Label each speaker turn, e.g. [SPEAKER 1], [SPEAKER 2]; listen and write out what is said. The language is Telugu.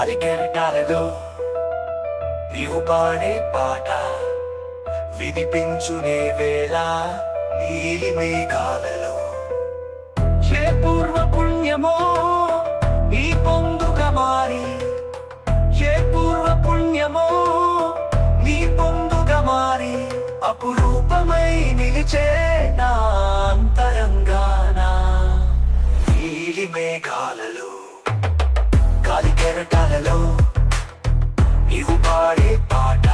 [SPEAKER 1] గాలికెరటాలలో నీవు పాడే పాట వినిపించునే వేళ నీలి మేఘాలలో ఏ పూర్వ పుణ్యమో నీ పొందుగా మారి ఏ పూర్వ పుణ్యమో నీ పొందుగా మారి అపురూపమై నిలిచే నా అంతరంగాన నీలి మేఘాలలో గాలి కెరటాలలో నీవు పాడే పాట